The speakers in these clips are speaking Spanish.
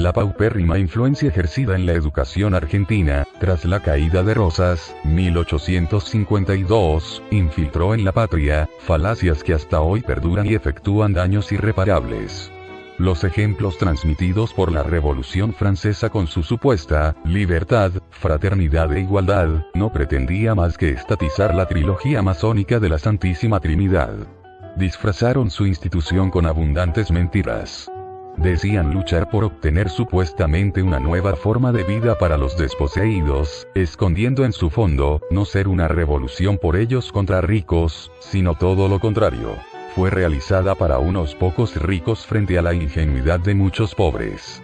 La paupérrima influencia ejercida en la educación argentina, tras la caída de Rosas, 1852, infiltró en la patria, falacias que hasta hoy perduran y efectúan daños irreparables. Los ejemplos transmitidos por la Revolución Francesa con su supuesta libertad, fraternidad e igualdad, no pretendía más que estatizar la trilogía masónica de la Santísima Trinidad. Disfrazaron su institución con abundantes mentiras. Decían luchar por obtener supuestamente una nueva forma de vida para los desposeídos, escondiendo en su fondo, no ser una revolución por ellos contra ricos, sino todo lo contrario. Fue realizada para unos pocos ricos frente a la ingenuidad de muchos pobres.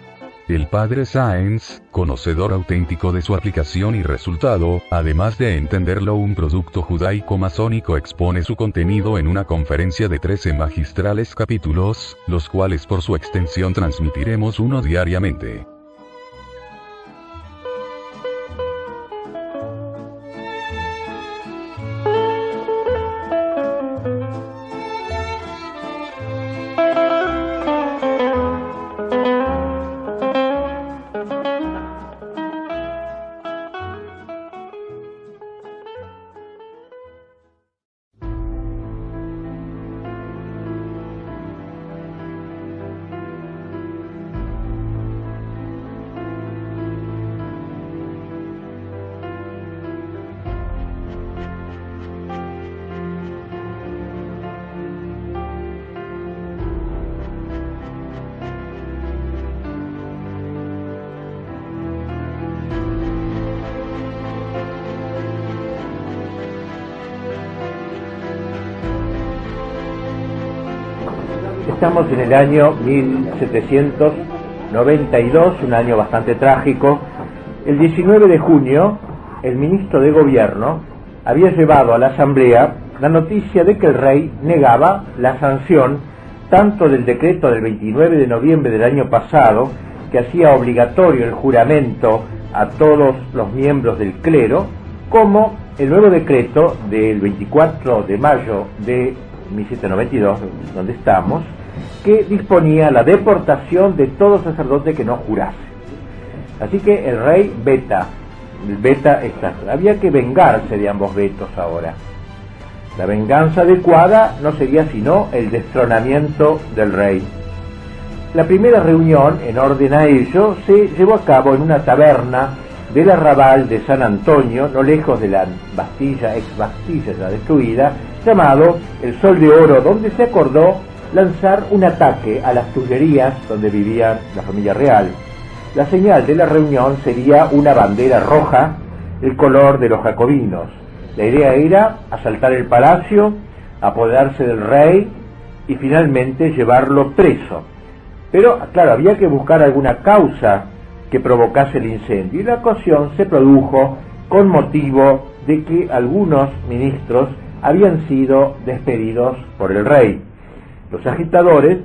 El padre Sáenz, conocedor auténtico de su aplicación y resultado, además de entenderlo un producto judaico-masónico, expone su contenido en una conferencia de 13 magistrales capítulos, los cuales por su extensión transmitiremos uno diariamente. Estamos en el año 1792, un año bastante trágico. El 19 de junio, el ministro de Gobierno había llevado a la Asamblea la noticia de que el rey negaba la sanción tanto del decreto del 29 de noviembre del año pasado, que hacía obligatorio el juramento a todos los miembros del clero, como el nuevo decreto del 24 de mayo de 1792, donde estamos, que disponía la deportación de todo sacerdote que no jurase. Así que el rey veta esta. Había que vengarse de ambos vetos ahora. La venganza adecuada no sería sino el destronamiento del rey. La primera reunión, en orden a ello, se llevó a cabo en una taberna del arrabal de San Antonio, no lejos de la Bastilla, ex Bastilla ya destruida, llamado el Sol de Oro, donde se acordó lanzar un ataque a las Tullerías donde vivía la familia real. La señal de la reunión sería una bandera roja, el color de los jacobinos. La idea era asaltar el palacio, apoderarse del rey y finalmente llevarlo preso. Pero, claro, había que buscar alguna causa que provocase el incendio, y la ocasión se produjo con motivo de que algunos ministros habían sido despedidos por el rey. Los agitadores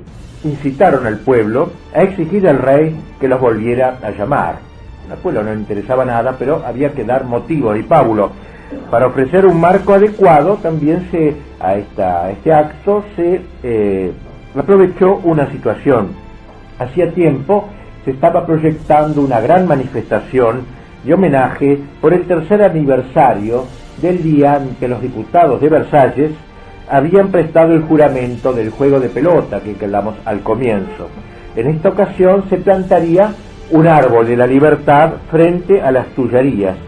incitaron al pueblo a exigir al rey que los volviera a llamar. Al pueblo no le interesaba nada, pero había que dar motivo y pábulo. Para ofrecer un marco adecuado, también a este acto se aprovechó una situación. Hacía tiempo se estaba proyectando una gran manifestación de homenaje por el tercer aniversario del día en que los diputados de Versalles habían prestado el juramento del juego de pelota que hablamos al comienzo. En esta ocasión se plantaría un árbol de la libertad frente a las Tullerías.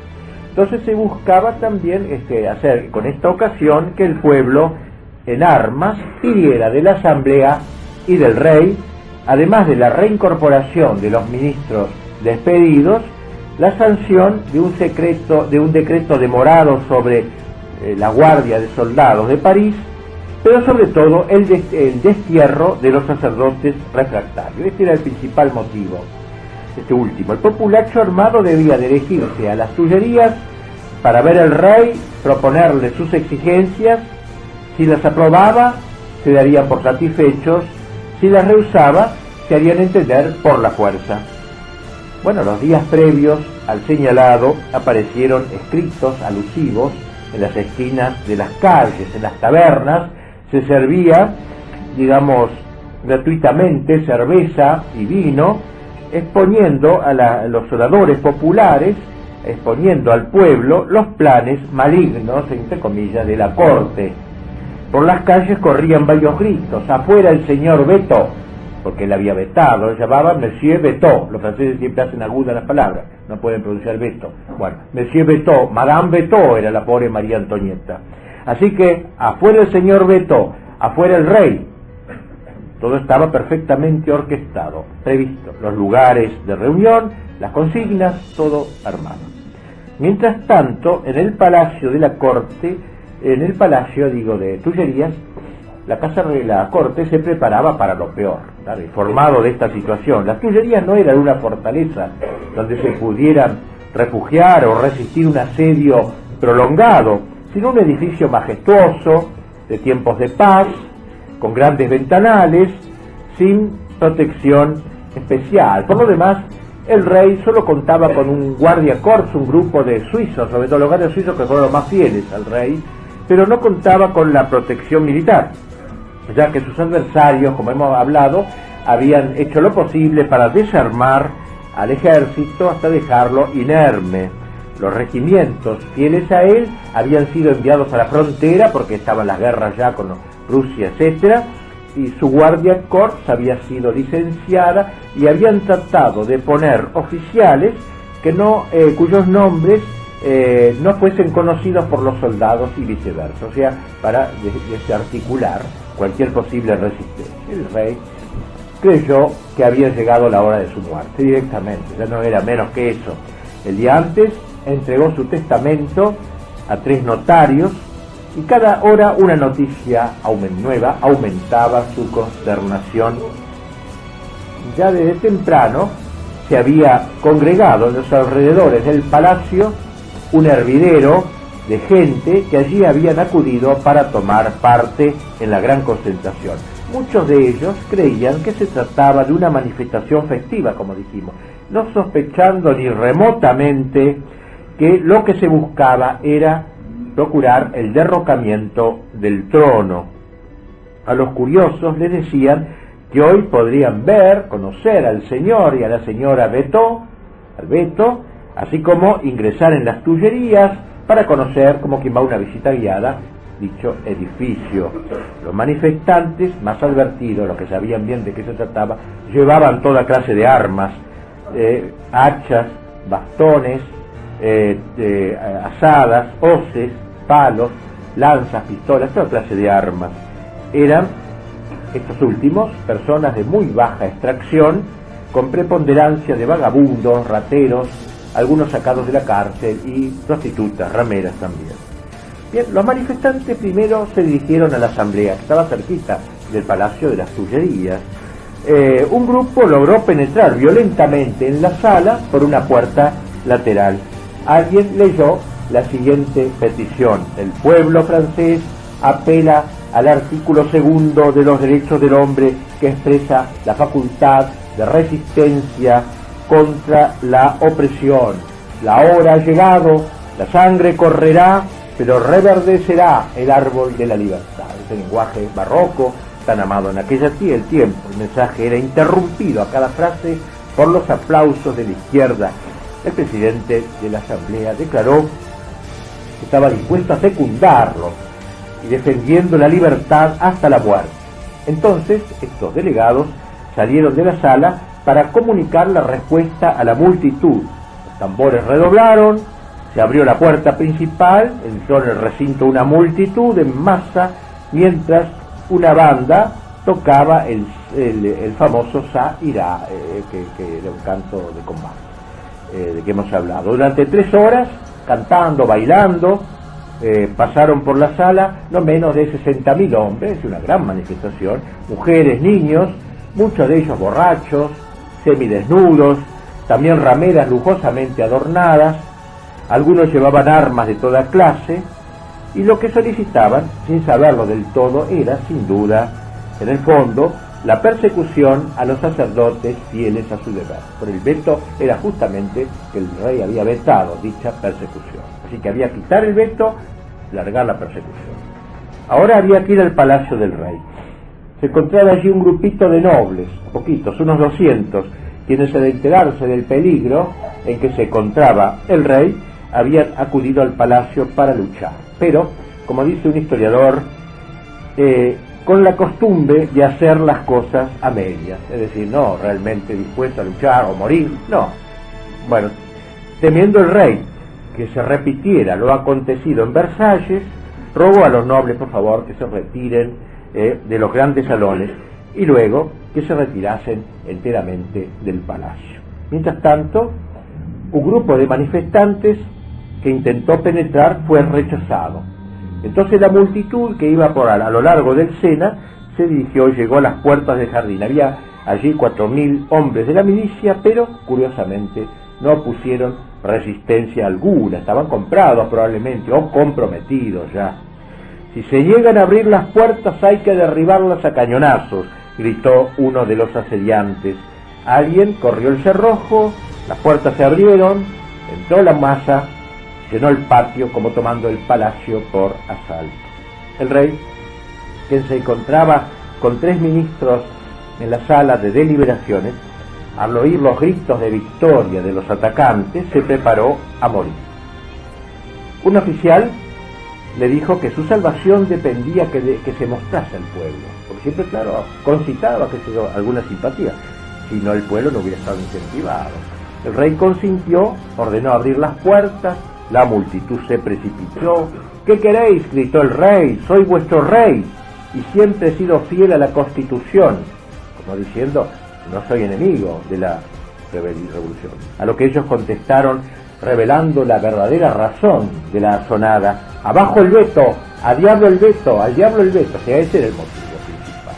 Entonces se buscaba también hacer con esta ocasión que el pueblo en armas pidiera de la Asamblea y del rey, además de la reincorporación de los ministros despedidos, la sanción de un decreto demorado sobre la guardia de soldados de París, pero sobre todo el destierro de los sacerdotes refractarios. Este era el principal motivo, este último. El populacho armado debía dirigirse a las Tullerías para ver al rey, proponerle sus exigencias. Si las aprobaba, se darían por satisfechos; si las rehusaba, se harían entender por la fuerza. Bueno, los días previos al señalado aparecieron escritos alusivos en las esquinas de las calles, en las tabernas. Se servía, gratuitamente cerveza y vino, exponiendo a los oradores populares, exponiendo al pueblo los planes malignos, entre comillas, de la corte. Por las calles corrían varios gritos: afuera el señor Beto, porque él había vetado, él llamaba Monsieur Beto. Los franceses siempre hacen agudas las palabras, no pueden pronunciar Beto. Bueno, Monsieur Beto, Madame Beto era la pobre María Antonieta. Así que afuera el señor Beto, afuera el rey. Todo estaba perfectamente orquestado, previsto, los lugares de reunión, las consignas, todo armado. Mientras tanto, en el palacio de la corte, en el palacio, de Tullerías, la corte se preparaba para lo peor, ¿vale? Informado de esta situación. Las Tullerías no eran una fortaleza donde se pudieran refugiar o resistir un asedio prolongado, sino un edificio majestuoso, de tiempos de paz, con grandes ventanales, sin protección especial. Por lo demás, el rey solo contaba con un guardia corps, un grupo de suizos, sobre todo los guardias suizos que fueron los más fieles al rey, pero no contaba con la protección militar, ya que sus adversarios, como hemos hablado, habían hecho lo posible para desarmar al ejército hasta dejarlo inerme. Los regimientos fieles a él habían sido enviados a la frontera porque estaban las guerras ya con Rusia, etcétera, y su guardia corps había sido licenciada y habían tratado de poner oficiales que cuyos nombres no fuesen conocidos por los soldados y viceversa, o sea, para desarticular cualquier posible resistencia. El rey creyó que había llegado la hora de su muerte directamente, ya no era menos que eso. El día antes entregó su testamento a 3 notarios y cada hora una noticia nueva aumentaba su consternación. Ya desde temprano se había congregado en los alrededores del palacio un hervidero de gente que allí habían acudido para tomar parte en la gran concentración. Muchos de ellos creían que se trataba de una manifestación festiva, como dijimos, no sospechando ni remotamente que lo que se buscaba era procurar el derrocamiento del trono. A los curiosos les decían que hoy podrían conocer al señor y a la señora Beto, así como ingresar en las Tullerías para conocer, como quien va a una visita guiada, dicho edificio. Los manifestantes, más advertidos, los que sabían bien de qué se trataba, llevaban toda clase de armas, hachas, bastones, asadas, hoces, palos, lanzas, pistolas, toda clase de armas. Eran estos últimos personas de muy baja extracción, con preponderancia de vagabundos, rateros, algunos sacados de la cárcel y prostitutas, rameras también. Bien, los manifestantes primero se dirigieron a la asamblea, que estaba cerquita del Palacio de las Tullerías. Un grupo logró penetrar violentamente en la sala por una puerta lateral. Alguien leyó la siguiente petición: el pueblo francés apela al artículo 2 de los derechos del hombre, que expresa la facultad de resistencia contra la opresión. La hora ha llegado, la sangre correrá, pero reverdecerá el árbol de la libertad. Ese lenguaje barroco, tan amado en aquel tiempo. El mensaje era interrumpido a cada frase por los aplausos de la izquierda. El presidente de la asamblea declaró que estaba dispuesto a secundarlo y defendiendo la libertad hasta la muerte. Entonces, estos delegados salieron de la sala para comunicar la respuesta a la multitud. Los tambores redoblaron, se abrió la puerta principal, entró en el recinto una multitud en masa, mientras una banda tocaba el famoso Sa Ira, que era un canto de combate, de que hemos hablado. Durante 3 horas, cantando, bailando, pasaron por la sala no menos de 60.000 hombres, una gran manifestación, mujeres, niños, muchos de ellos borrachos, semidesnudos, también rameras lujosamente adornadas. Algunos llevaban armas de toda clase, y lo que solicitaban, sin saberlo del todo, era, sin duda, en el fondo, la persecución a los sacerdotes fieles a su deber. Por el veto era justamente que el rey había vetado dicha persecución. Así que había que quitar el veto, largar la persecución. Ahora había que ir al palacio del rey. Se encontraba allí un grupito de nobles, poquitos, unos 200, quienes al enterarse del peligro en que se encontraba el rey, habían acudido al palacio para luchar. Pero, como dice un historiador, con la costumbre de hacer las cosas a medias, es decir, no realmente dispuesto a luchar o morir, no. Bueno, temiendo el rey que se repitiera lo acontecido en Versalles, rogó a los nobles, por favor, que se retiren de los grandes salones y luego que se retirasen enteramente del palacio. Mientras tanto, un grupo de manifestantes que intentó penetrar fue rechazado. Entonces la multitud que iba a lo largo del Sena se dirigió y llegó a las puertas del jardín. Había allí 4.000 hombres de la milicia, pero curiosamente no opusieron resistencia alguna, estaban comprados probablemente o comprometidos ya. Si se llegan a abrir las puertas hay que derribarlas a cañonazos, gritó uno de los asediantes. Alguien corrió el cerrojo, las puertas se abrieron, entró la masa, llenó el patio como tomando el palacio por asalto. El rey, quien se encontraba con 3 ministros en la sala de deliberaciones, al oír los gritos de victoria de los atacantes, se preparó a morir. Un oficial le dijo que su salvación dependía que se mostrase al pueblo, porque siempre, claro, concitaba alguna simpatía, si no el pueblo no hubiera estado incentivado. El rey consintió, ordenó abrir las puertas, la multitud se precipitó. ¿Qué queréis?, gritó el rey, soy vuestro rey y siempre he sido fiel a la Constitución, como diciendo, no soy enemigo de la revolución. A lo que ellos contestaron, revelando la verdadera razón de la asonada: abajo el veto, a diablo el veto, al diablo el veto. O sea, ese era el motivo principal.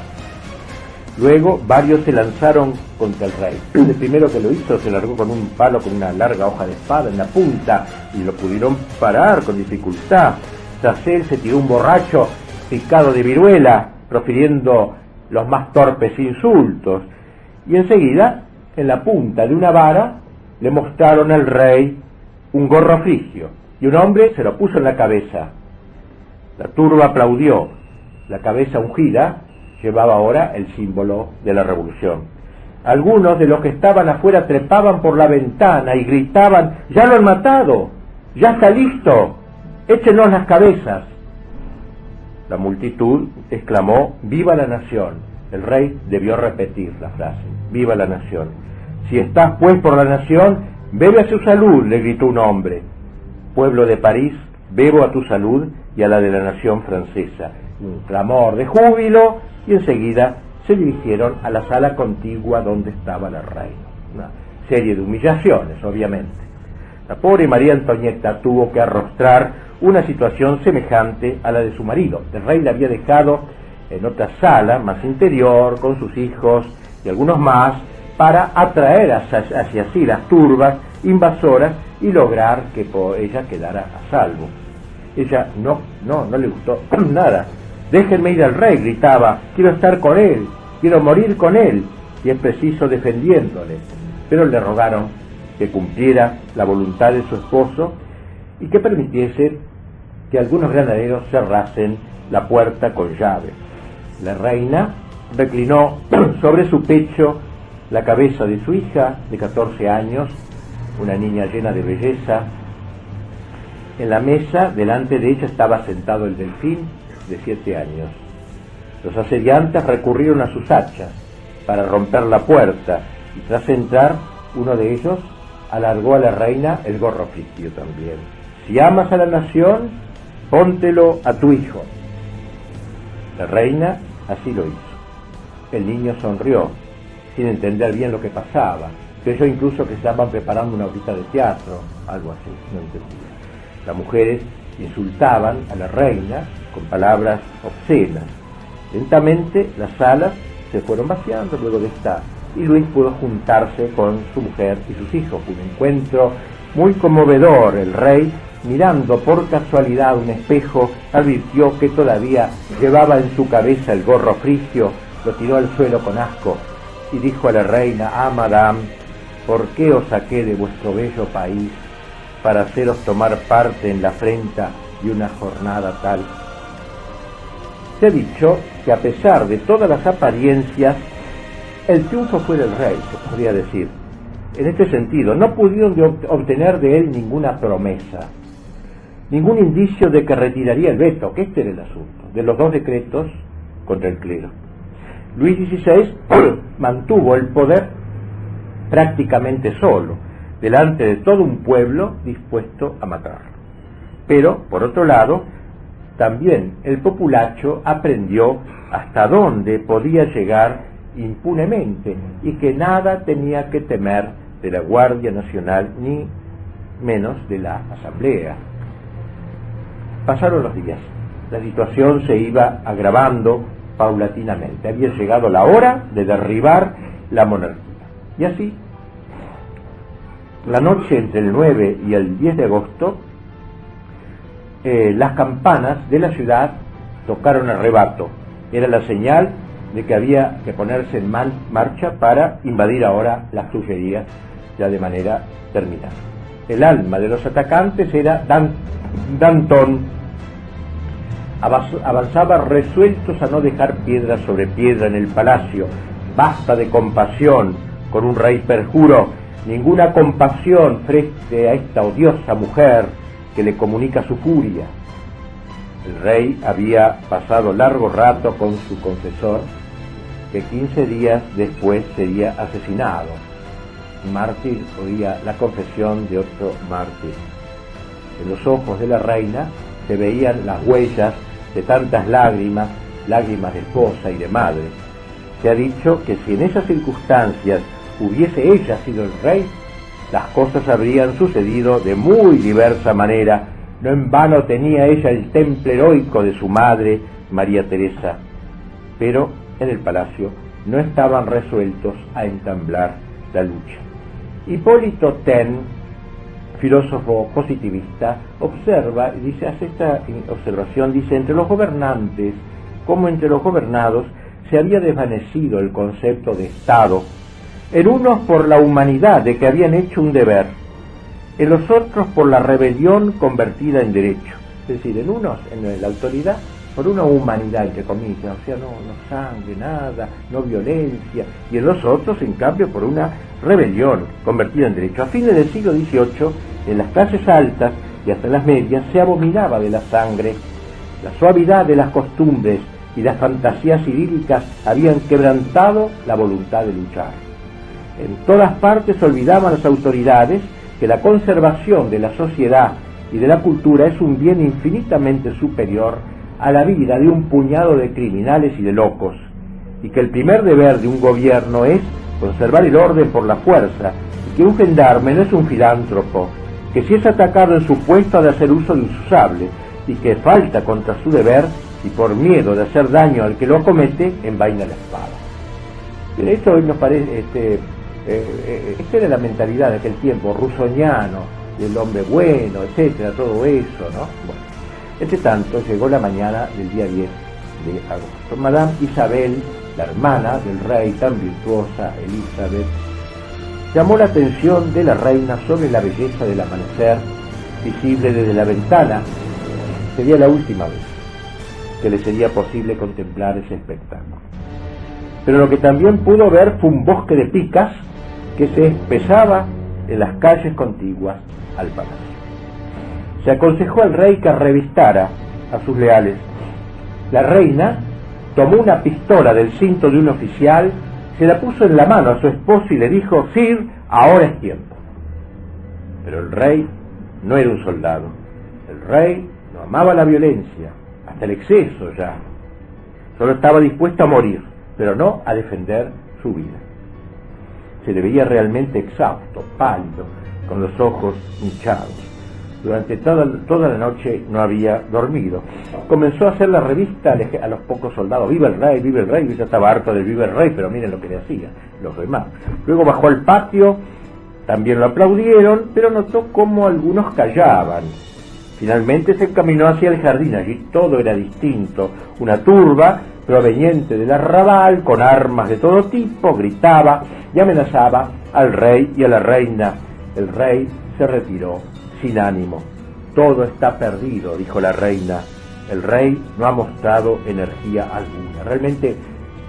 Luego varios se lanzaron contra el rey. El primero que lo hizo se largó con un palo con una larga hoja de espada en la punta y lo pudieron parar con dificultad. Tras él se tiró un borracho picado de viruela, profiriendo los más torpes insultos. Y enseguida, en la punta de una vara, le mostraron al rey un gorro frigio, y un hombre se lo puso en la cabeza. La turba aplaudió. La cabeza ungida llevaba ahora el símbolo de la revolución. Algunos de los que estaban afuera trepaban por la ventana y gritaban: ¡ya lo han matado! ¡Ya está listo! ¡Échenos las cabezas! La multitud exclamó: ¡viva la nación! El rey debió repetir la frase: ¡viva la nación! Si estás pues por la nación, bebe a su salud, le gritó un hombre. Pueblo de París, bebo a tu salud y a la de la nación francesa. Un clamor de júbilo y enseguida se dirigieron a la sala contigua donde estaba la reina. Una serie de humillaciones, obviamente. La pobre María Antonieta tuvo que arrostrar una situación semejante a la de su marido. El rey la había dejado en otra sala, más interior, con sus hijos y algunos más, para atraer hacia sí las turbas invasoras y lograr que ella quedara a salvo. Ella no le gustó nada. Déjenme ir al rey, gritaba, quiero estar con él, quiero morir con él, y es preciso defendiéndole. Pero le rogaron que cumpliera la voluntad de su esposo y que permitiese que algunos granaderos cerrasen la puerta con llave. La reina reclinó sobre su pecho la cabeza de su hija de 14 años, una niña llena de belleza. En la mesa, delante de ella, estaba sentado el delfín de 7 años. Los asediantes recurrieron a sus hachas para romper la puerta y tras entrar, uno de ellos alargó a la reina el gorro frigio también. Si amas a la nación, póntelo a tu hijo. La reina así lo hizo. El niño sonrió, sin entender bien lo que pasaba. Creyó incluso que estaban preparando una obra de teatro, algo así, no entendía. Las mujeres insultaban a la reina con palabras obscenas. Lentamente las salas se fueron vaciando luego de esta, y Luis pudo juntarse con su mujer y sus hijos. Un encuentro muy conmovedor. El rey, mirando por casualidad un espejo, advirtió que todavía llevaba en su cabeza el gorro frigio, lo tiró al suelo con asco y dijo a la reina: ah, madame, ¿por qué os saqué de vuestro bello país para haceros tomar parte en la afrenta de una jornada tal? Se ha dicho que a pesar de todas las apariencias, el triunfo fue del rey, se podría decir. en este sentido, no pudieron obtener de él ninguna promesa, ningún indicio de que retiraría el veto, que este era el asunto, de los 2 decretos contra el clero. Luis XVI mantuvo el poder prácticamente solo, delante de todo un pueblo dispuesto a matarlo. Pero, por otro lado, también el populacho aprendió hasta dónde podía llegar impunemente y que nada tenía que temer de la Guardia Nacional ni menos de la Asamblea. Pasaron los días, la situación se iba agravando paulatinamente, había llegado la hora de derribar la monarquía. Y así, la noche entre el 9 y el 10 de agosto, las campanas de la ciudad tocaron el rebato. Era la señal de que había que ponerse en marcha para invadir ahora las Tullerías ya de manera terminada. El alma de los atacantes era Danton. Avanzaba resueltos a no dejar piedra sobre piedra en el palacio. Basta de compasión con un rey perjuro, ninguna compasión frente a esta odiosa mujer que le comunica su furia. El rey había pasado largo rato con su confesor, que 15 días después sería asesinado. Un mártir oía la confesión de otro mártir. En los ojos de la reina se veían las huellas de tantas lágrimas, lágrimas de esposa y de madre. Se ha dicho que si en esas circunstancias hubiese ella sido el rey, las cosas habrían sucedido de muy diversa manera. No en vano tenía ella el temple heroico de su madre, María Teresa. Pero en el palacio no estaban resueltos a entablar la lucha. Hipólito Taine, filósofo positivista, observa, y dice, hace esta observación, dice, entre los gobernantes como entre los gobernados se había desvanecido el concepto de Estado, en unos por la humanidad de que habían hecho un deber, en los otros por la rebelión convertida en derecho. Es decir, en unos, en la autoridad, por una humanidad, entre comillas, o sea, no sangre, nada, no violencia, y en los otros, en cambio, por una rebelión convertida en derecho. A fines del siglo XVIII, en las clases altas y hasta las medias, se abominaba de la sangre. La suavidad de las costumbres y las fantasías idílicas habían quebrantado la voluntad de luchar. En todas partes olvidaban las autoridades que la conservación de la sociedad y de la cultura es un bien infinitamente superior a la vida de un puñado de criminales y de locos, y que el primer deber de un gobierno es conservar el orden por la fuerza, y que un gendarme no es un filántropo, que si es atacado en su puesto ha de hacer uso de su sable, y que falta contra su deber, y por miedo de hacer daño al que lo comete, envaina la espada. Pero esto hoy nos parece, esta era la mentalidad de aquel tiempo, russoñano, del hombre bueno, etcétera, todo eso, ¿no? Bueno, entre tanto llegó la mañana del día 10 de agosto. Madame Isabel, la hermana del rey, tan virtuosa Elizabeth, llamó la atención de la reina sobre la belleza del amanecer visible desde la ventana. Sería la última vez que le sería posible contemplar ese espectáculo. Pero lo que también pudo ver fue un bosque de picas que se espesaba en las calles contiguas al palacio. Se aconsejó al rey que revistara a sus leales. La reina tomó una pistola del cinto de un oficial, se la puso en la mano a su esposo y le dijo: Sir, ahora es tiempo. Pero el rey no era un soldado. El rey no amaba la violencia, hasta el exceso ya. Solo estaba dispuesto a morir, pero no a defender su vida. Se le veía realmente exhausto, pálido, con los ojos hinchados. Durante toda la noche no había dormido. Comenzó a hacer la revista a los pocos soldados: viva el rey, viva el rey. Yo ya estaba harto del viva el rey, pero miren lo que le hacía los demás. Luego bajó al patio, también lo aplaudieron, pero notó cómo algunos callaban. Finalmente se encaminó hacia el jardín. Allí todo era distinto. Una turba proveniente del arrabal, con armas de todo tipo, gritaba y amenazaba al rey y a la reina. El rey se retiró sin ánimo. Todo está perdido, dijo la reina. El rey no ha mostrado energía alguna. Realmente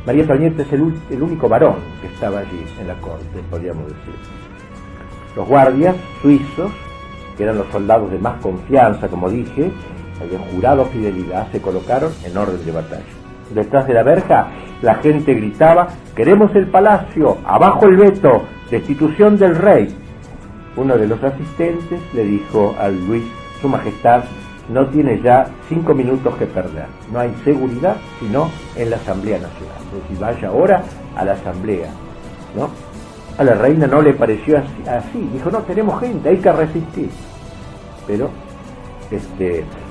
María Antonieta es el único varón que estaba allí en la corte, podríamos decir. Los guardias suizos, que eran los soldados de más confianza, como dije, habían jurado fidelidad, se colocaron en orden de batalla. Detrás de la verja, la gente gritaba: «¡Queremos el palacio! ¡Abajo el veto! ¡Destitución del rey!». Uno de los asistentes le dijo a Luis: «Su Majestad no tiene ya 5 minutos que perder. No hay seguridad sino en la Asamblea Nacional. Es decir, vaya ahora a la Asamblea», ¿no? A la reina no le pareció así. Dijo: «No, tenemos gente, hay que resistir». Pero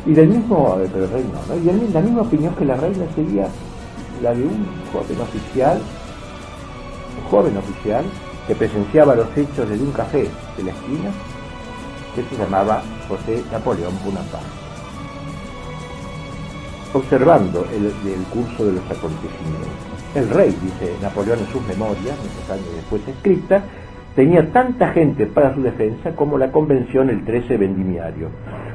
y del mismo, pero el rey no, y la misma opinión que la reina sería la de un joven oficial que presenciaba los hechos desde un café de la esquina, que se llamaba José Napoleón Bonaparte. Observando el curso de los acontecimientos, el rey, dice Napoleón en sus memorias, muchos años después escritas, tenía tanta gente para su defensa como la convención el 13 vendimiario.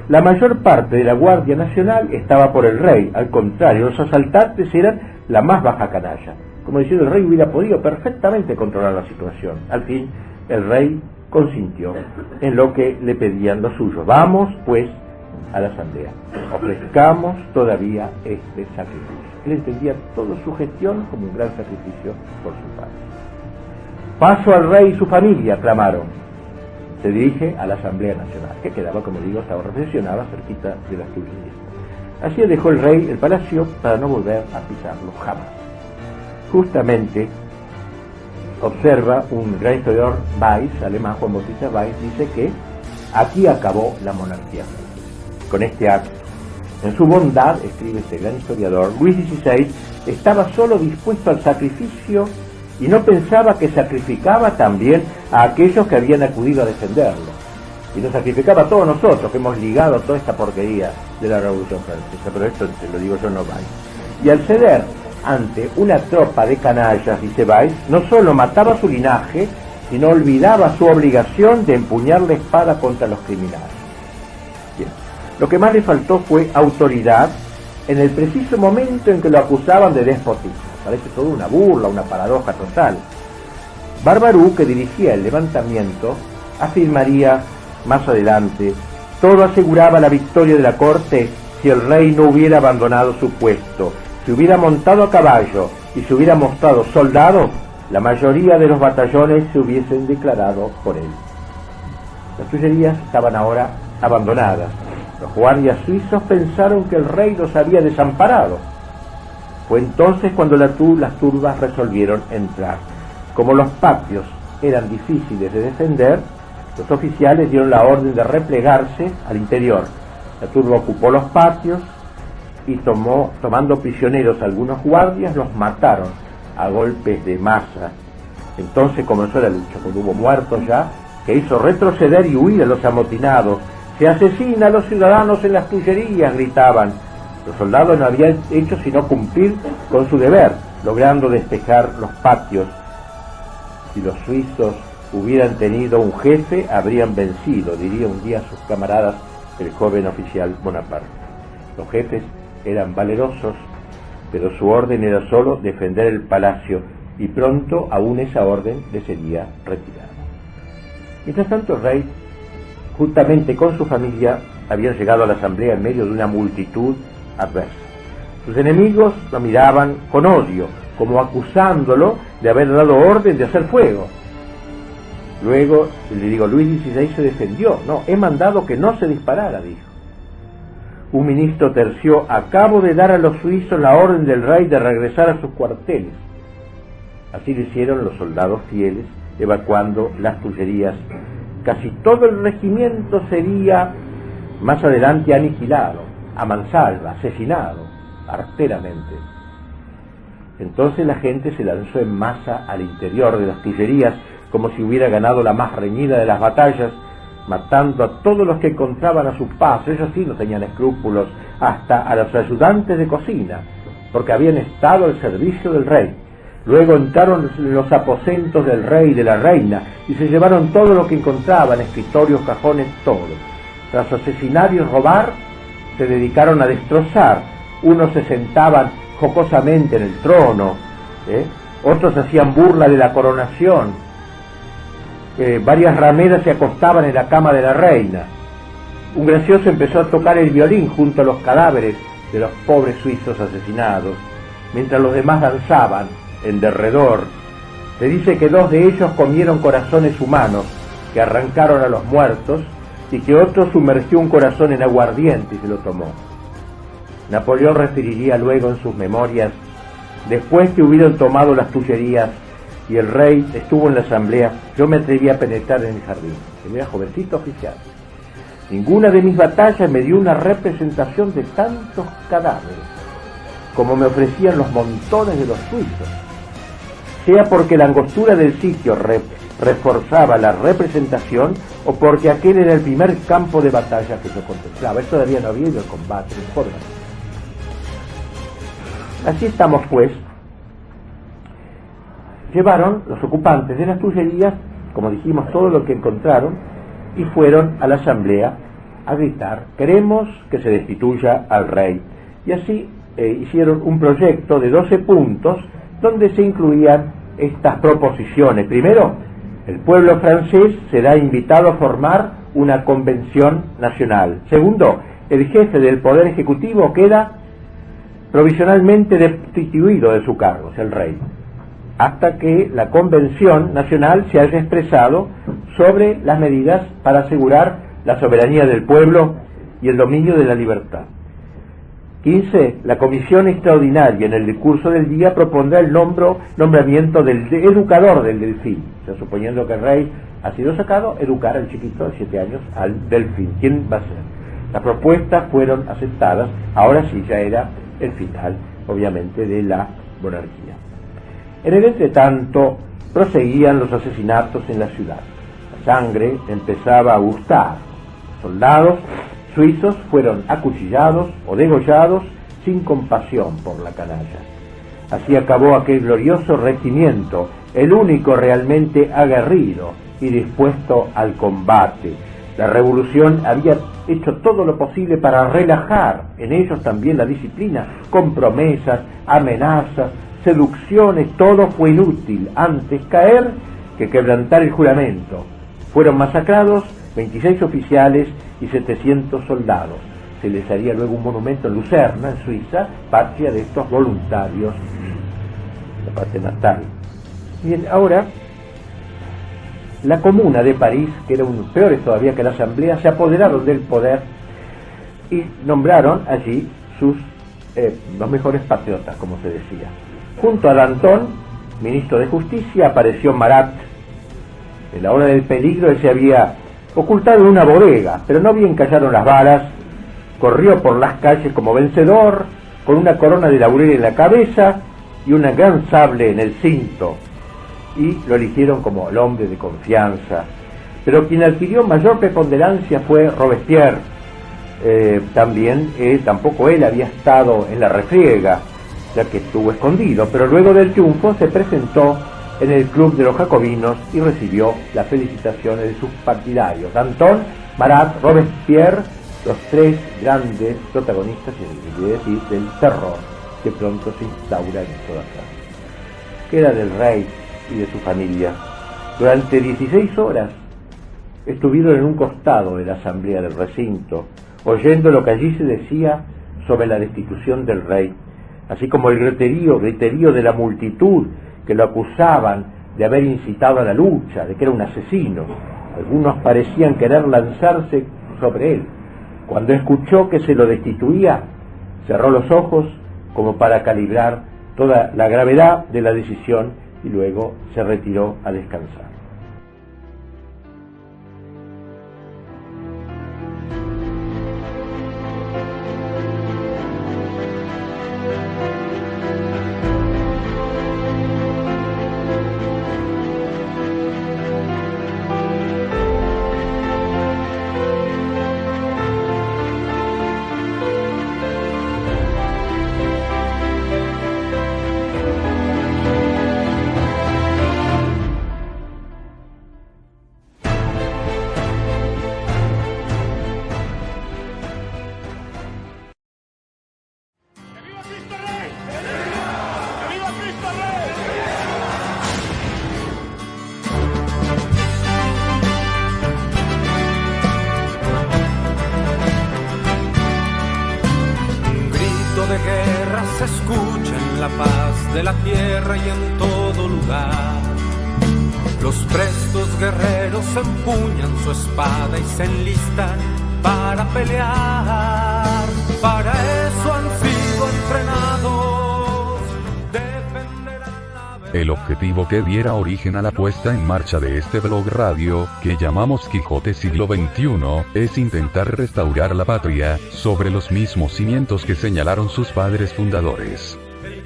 La mayor parte de la Guardia Nacional estaba por el rey, al contrario, los asaltantes eran la más baja canalla. Como diciendo, el rey hubiera podido perfectamente controlar la situación. Al fin, el rey consintió en lo que le pedían los suyos. «Vamos, pues, a la asamblea, ofrezcamos todavía este sacrificio». Él entendía toda su gestión como un gran sacrificio por su padre. «Paso al rey y su familia», clamaron. Se dirige a la Asamblea Nacional, que quedaba, como digo, estaba reflexionada cerquita de las Tullerías. Así dejó el rey el palacio para no volver a pisarlo jamás. Justamente, observa un gran historiador, Weiss, alemán, Juan Bautista Weiss, dice que aquí acabó la monarquía francesa. Con este acto, en su bondad, escribe este gran historiador, Luis XVI estaba solo dispuesto al sacrificio y no pensaba que sacrificaba también a aquellos que habían acudido a defenderlo. Y nos sacrificaba a todos nosotros, que hemos ligado toda esta porquería de la Revolución Francesa. Pero esto te lo digo yo, no Weiss. Y al ceder ante una tropa de canallas, dice Weiss, no solo mataba a su linaje, sino olvidaba su obligación de empuñar la espada contra los criminales. Bien. Lo que más le faltó fue autoridad en el preciso momento en que lo acusaban de despotismo. Parece todo una burla, una paradoja total. Barbaroux, que dirigía el levantamiento, afirmaría más adelante: «Todo aseguraba la victoria de la corte si el rey no hubiera abandonado su puesto, si hubiera montado a caballo y se hubiera mostrado soldado, la mayoría de los batallones se hubiesen declarado por él». Las Tullerías estaban ahora abandonadas. Los guardias suizos pensaron que el rey los había desamparado. Fue entonces cuando las turbas resolvieron entrar. Como los patios eran difíciles de defender, los oficiales dieron la orden de replegarse al interior. La turba ocupó los patios y tomando prisioneros a algunos guardias, los mataron a golpes de masa. Entonces comenzó la lucha, cuando hubo muertos ya, que hizo retroceder y huir a los amotinados. «Se asesina a los ciudadanos en las Tullerías», gritaban. Los soldados no habían hecho sino cumplir con su deber, logrando despejar los patios. Si los suizos hubieran tenido un jefe, habrían vencido, diría un día a sus camaradas el joven oficial Bonaparte. Los jefes eran valerosos, pero su orden era solo defender el palacio, y pronto aún esa orden le sería retirada. Mientras tanto, el rey, juntamente con su familia, habían llegado a la asamblea en medio de una multitud adversa. Sus enemigos lo miraban con odio, como acusándolo de haber dado orden de hacer fuego. Luego, Luis XVI se defendió. «No, he mandado que no se disparara», dijo. Un ministro terció: «Acabo de dar a los suizos la orden del rey de regresar a sus cuarteles». Así lo hicieron los soldados fieles, evacuando las Tullerías. Casi todo el regimiento sería más adelante aniquilado, a mansalva, asesinado, arteramente. Entonces la gente se lanzó en masa al interior de las Tullerías, como si hubiera ganado la más reñida de las batallas, matando a todos los que encontraban a su paso. Ellos sí no tenían escrúpulos, hasta a los ayudantes de cocina, porque habían estado al servicio del rey. Luego entraron en los aposentos del rey y de la reina y se llevaron todo lo que encontraban, escritorios, cajones, todo. Tras asesinar y robar, se dedicaron a destrozar. Unos se sentaban jocosamente en el trono, otros hacían burla de la coronación. varias rameras se acostaban en la cama de la reina. Un gracioso empezó a tocar el violín junto a los cadáveres de los pobres suizos asesinados, mientras los demás danzaban en derredor. Se dice que 2 de ellos comieron corazones humanos que arrancaron a los muertos y que otro sumergió un corazón en aguardiente y se lo tomó. Napoleón referiría luego en sus memorias: después que hubieron tomado las Tullerías y el rey estuvo en la asamblea, yo me atreví a penetrar en el jardín. Yo era jovencito oficial. Ninguna de mis batallas me dio una representación de tantos cadáveres como me ofrecían los montones de los suizos, sea porque la angostura del sitio reforzaba la representación o porque aquel era el primer campo de batalla que yo contemplaba. Esto todavía no había ido el combate, no importa. Así estamos, pues. Llevaron los ocupantes de las Tullerías, como dijimos, todo lo que encontraron, y fueron a la asamblea a gritar: queremos que se destituya al rey. Y así hicieron un proyecto de 12 puntos donde se incluían estas proposiciones. Primero, el pueblo francés será invitado a formar una convención nacional. Segundo, el jefe del poder ejecutivo queda provisionalmente destituido de su cargo, es el rey, hasta que la convención nacional se haya expresado sobre las medidas para asegurar la soberanía del pueblo y el dominio de la libertad. 15. La comisión extraordinaria en el decurso del día propondrá el nombramiento del educador del delfín. O sea, suponiendo que el rey ha sido sacado, educar al chiquito de 7 años al delfín. ¿Quién va a ser? Las propuestas fueron aceptadas. Ahora sí, ya era el final, obviamente, de la monarquía. En el entretanto, proseguían los asesinatos en la ciudad. La sangre empezaba a gustar. Soldados suizos fueron acuchillados o degollados sin compasión por la canalla. Así acabó aquel glorioso regimiento, el único realmente aguerrido y dispuesto al combate. La revolución había hecho todo lo posible para relajar en ellos también la disciplina, con promesas, amenazas, seducciones. Todo fue inútil, antes caer que quebrantar el juramento. Fueron masacrados 26 oficiales y 700 soldados. Se les haría luego un monumento en Lucerna, en Suiza, patria de estos voluntarios, la patria natal. Bien, ahora, la Comuna de París, que era un peores todavía que la Asamblea, se apoderaron del poder y nombraron allí los mejores patriotas, como se decía. Junto a Danton, ministro de Justicia, apareció Marat. En la hora del peligro él se había ocultado en una bodega, pero no bien cayeron las balas, corrió por las calles como vencedor, con una corona de laurel en la cabeza y una gran sable en el cinto, y lo eligieron como el hombre de confianza. Pero quien adquirió mayor preponderancia fue Robespierre. Tampoco él había estado en la refriega, ya que estuvo escondido, pero luego del triunfo se presentó en el club de los jacobinos y recibió las felicitaciones de sus partidarios. Danton, Marat, Robespierre, los 3 grandes protagonistas, del terror que pronto se instaura en toda Francia. Queda del rey y de su familia. Durante 16 horas estuvieron en un costado de la asamblea del recinto, oyendo lo que allí se decía sobre la destitución del rey, así como el griterío de la multitud que lo acusaban de haber incitado a la lucha, de que era un asesino. Algunos parecían querer lanzarse sobre él. Cuando escuchó que se lo destituía, cerró los ojos como para calibrar toda la gravedad de la decisión y luego se retiró a descansar. de guerra se escucha en la paz de la tierra y en todo lugar. Los prestos guerreros empuñan su espada y se enlistan para pelear. Para eso han sido entrenados. Defenderán la verdad. El objetivo que diera origen a la puesta en marcha de este blog radio, que llamamos Quijote Siglo XXI, es intentar restaurar la patria, sobre los mismos cimientos que señalaron sus padres fundadores.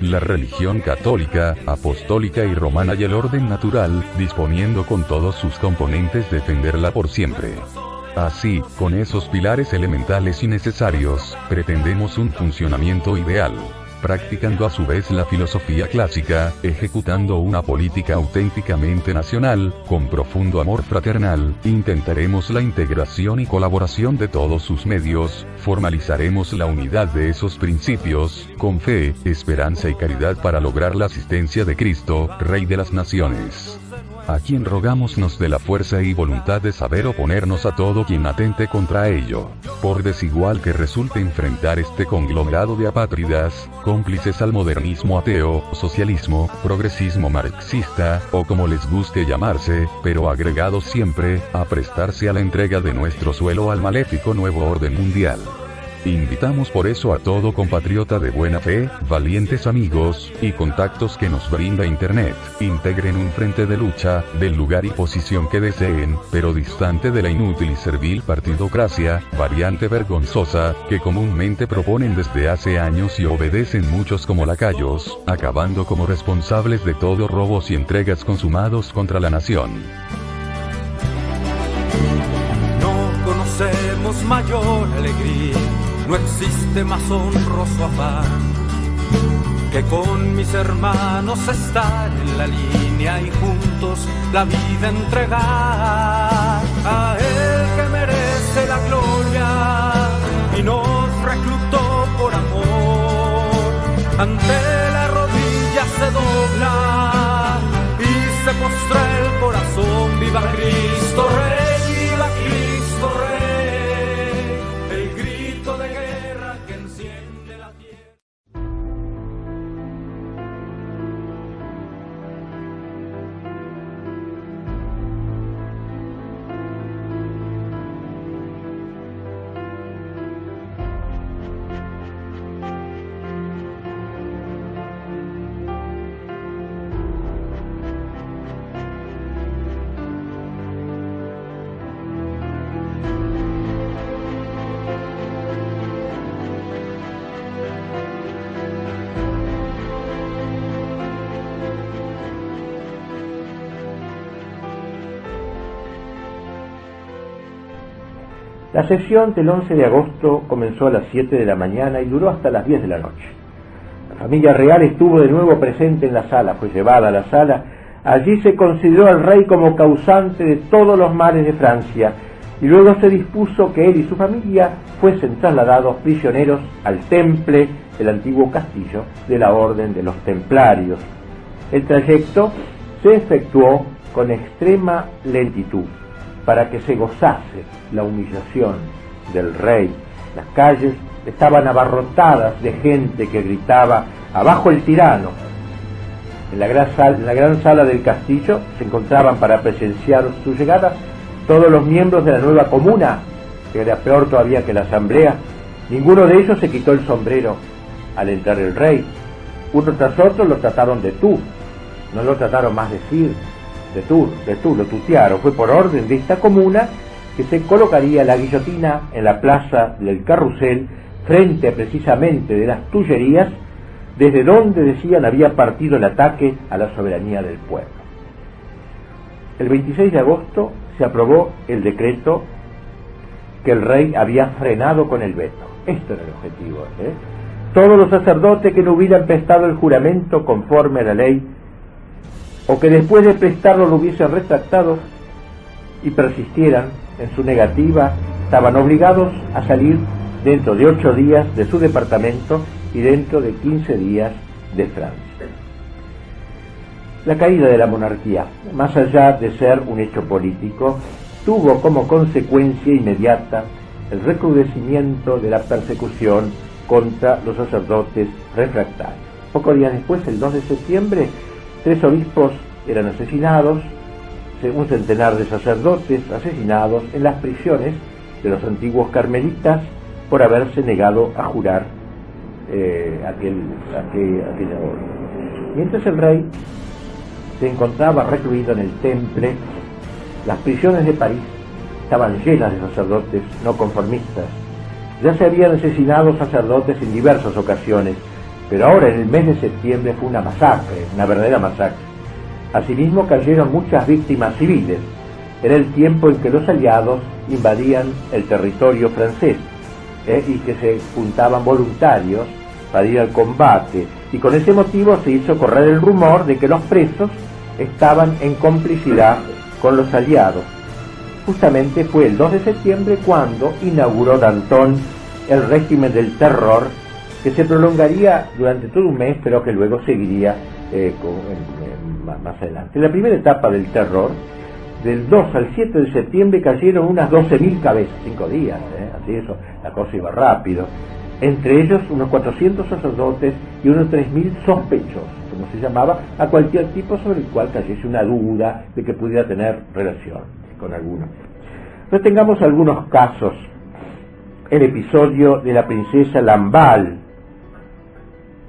La religión católica, apostólica y romana y el orden natural, disponiendo con todos sus componentes defenderla por siempre. Así, con esos pilares elementales y necesarios, pretendemos un funcionamiento ideal. Practicando a su vez la filosofía clásica, ejecutando una política auténticamente nacional, con profundo amor fraternal, intentaremos la integración y colaboración de todos sus medios, formalizaremos la unidad de esos principios, con fe, esperanza y caridad para lograr la asistencia de Cristo, Rey de las Naciones. A quien rogamos nos dé la fuerza y voluntad de saber oponernos a todo quien atente contra ello. Por desigual que resulte enfrentar este conglomerado de apátridas, cómplices al modernismo ateo, socialismo, progresismo marxista, o como les guste llamarse, pero agregados siempre, a prestarse a la entrega de nuestro suelo al maléfico nuevo orden mundial. Invitamos por eso a todo compatriota de buena fe, valientes amigos, y contactos que nos brinda Internet, integren un frente de lucha, del lugar y posición que deseen, pero distante de la inútil y servil partidocracia, variante vergonzosa, que comúnmente proponen desde hace años y obedecen muchos como lacayos, acabando como responsables de todo robos y entregas consumados contra la nación. No conocemos mayor alegría. No existe más honroso afán que con mis hermanos estar en la línea y juntos la vida entregar a él que merece la gloria y nos reclutó por amor. Ante la rodilla se dobla y se postra el corazón. Viva Cristo Rey, viva Cristo Rey. La sesión del 11 de agosto comenzó a las 7 de la mañana y duró hasta las 10 de la noche. La familia real estuvo de nuevo presente en la sala, fue llevada a la sala. Allí se consideró al rey como causante de todos los males de Francia, y luego se dispuso que él y su familia fuesen trasladados prisioneros al temple del antiguo castillo de la Orden de los Templarios. El trayecto se efectuó con extrema lentitud, para que se gozase la humillación del rey. Las calles estaban abarrotadas de gente que gritaba «¡Abajo el tirano!». En la gran sala del castillo se encontraban para presenciar su llegada todos los miembros de la nueva comuna, que era peor todavía que la asamblea. Ninguno de ellos se quitó el sombrero al entrar el rey. Uno tras otro lo trataron de tú, no lo trataron más de tú, lo tutearon. Fue por orden de esta comuna que se colocaría la guillotina en la plaza del Carrusel, frente precisamente de las Tullerías, desde donde decían había partido el ataque a la soberanía del pueblo. El 26 de agosto se aprobó el decreto que el rey había frenado con el veto. Esto era el objetivo. Todos los sacerdotes que no hubieran prestado el juramento conforme a la ley, o que después de prestarlo lo hubiesen retractado y persistieran en su negativa, estaban obligados a salir dentro de 8 días de su departamento y dentro de 15 días de Francia. La caída de la monarquía, más allá de ser un hecho político, tuvo como consecuencia inmediata el recrudecimiento de la persecución contra los sacerdotes refractarios. Pocos días después, el 2 de septiembre, 3 obispos eran asesinados, un centenar de sacerdotes asesinados en las prisiones de los antiguos carmelitas por haberse negado a jurar aquella orden. Mientras el rey se encontraba recluido en el Temple, las prisiones de París estaban llenas de sacerdotes no conformistas. Ya se habían asesinado sacerdotes en diversas ocasiones, pero ahora en el mes de septiembre fue una masacre, una verdadera masacre. Asimismo cayeron muchas víctimas civiles. Era el tiempo en que los aliados invadían el territorio francés y que se juntaban voluntarios para ir al combate, y con ese motivo se hizo correr el rumor de que los presos estaban en complicidad con los aliados. Justamente fue el 2 de septiembre cuando inauguró Danton el régimen del terror, que se prolongaría durante todo un mes, pero que luego seguiría más adelante. En la primera etapa del terror, del 2 al 7 de septiembre cayeron unas 12.000 cabezas, 5 días, así eso, la cosa iba rápido. Entre ellos unos 400 sacerdotes y unos 3.000 sospechosos, como se llamaba, a cualquier tipo sobre el cual cayese una duda de que pudiera tener relación con alguno. Retengamos algunos casos. El episodio de la princesa Lamballe.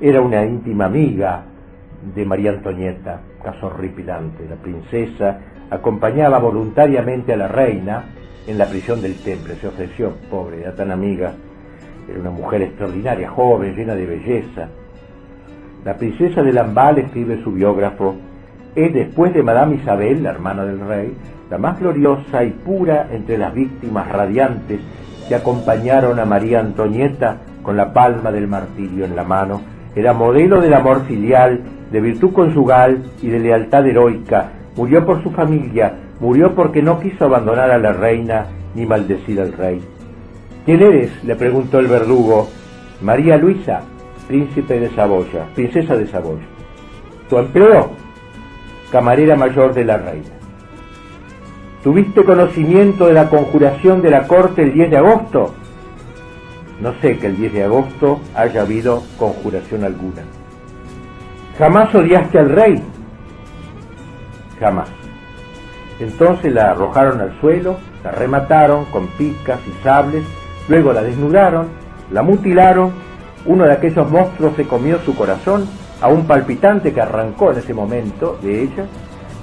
Era una íntima amiga de María Antonieta, caso horripilante. La princesa acompañaba voluntariamente a la reina en la prisión del Temple, se ofreció, pobre, era tan amiga, era una mujer extraordinaria, joven, llena de belleza. La princesa de Lamballe, escribe su biógrafo, es, después de Madame Isabel, la hermana del rey, la más gloriosa y pura entre las víctimas radiantes que acompañaron a María Antonieta con la palma del martirio en la mano. Era modelo del amor filial, de virtud conjugal y de lealtad heroica. Murió por su familia, murió porque no quiso abandonar a la reina ni maldecir al rey. ¿Quién eres?, le preguntó el verdugo. María Luisa, príncipe de Saboya, princesa de Saboya. ¿Tu empleo? Camarera mayor de la reina. ¿Tuviste conocimiento de la conjuración de la corte el 10 de agosto? No sé que el 10 de agosto haya habido conjuración alguna. ¿Jamás odiaste al rey? Jamás. Entonces la arrojaron al suelo, la remataron con picas y sables, luego la desnudaron, la mutilaron. Uno de aquellos monstruos se comió su corazón, aún palpitante, que arrancó en ese momento de ella,